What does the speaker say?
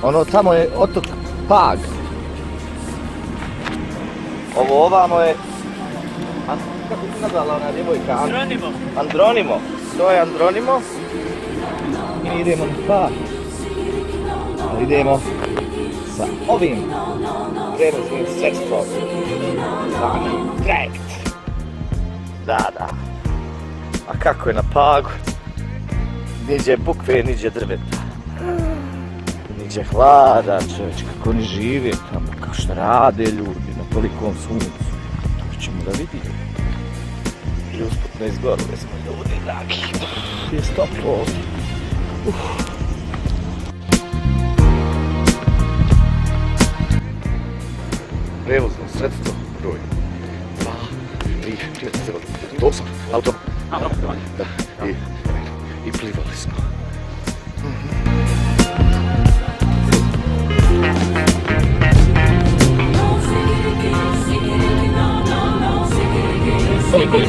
Ono tamo je otok Pag. Ovo ovamo je... A kako se nazvala ona djevojka? Andronimo. To je Andronimo. I mi idemo na Pag. Idemo sa ovim prevoznim sredstvom. Zvani trajekt. Da. A kako je na Pagu? Niđe bukve, niđe drveta. Niđe hlada, čovječ, kako oni žive tamo, kako šta rade ljudi na tolikom suncu. To ćemo da vidimo. I usputno izgorili smo ljudi, dragi. Je toplo ovdje. Prevozno sredstvo, broj 2, 3, 4, 8, auto. Da, i plivali smo. Koliko je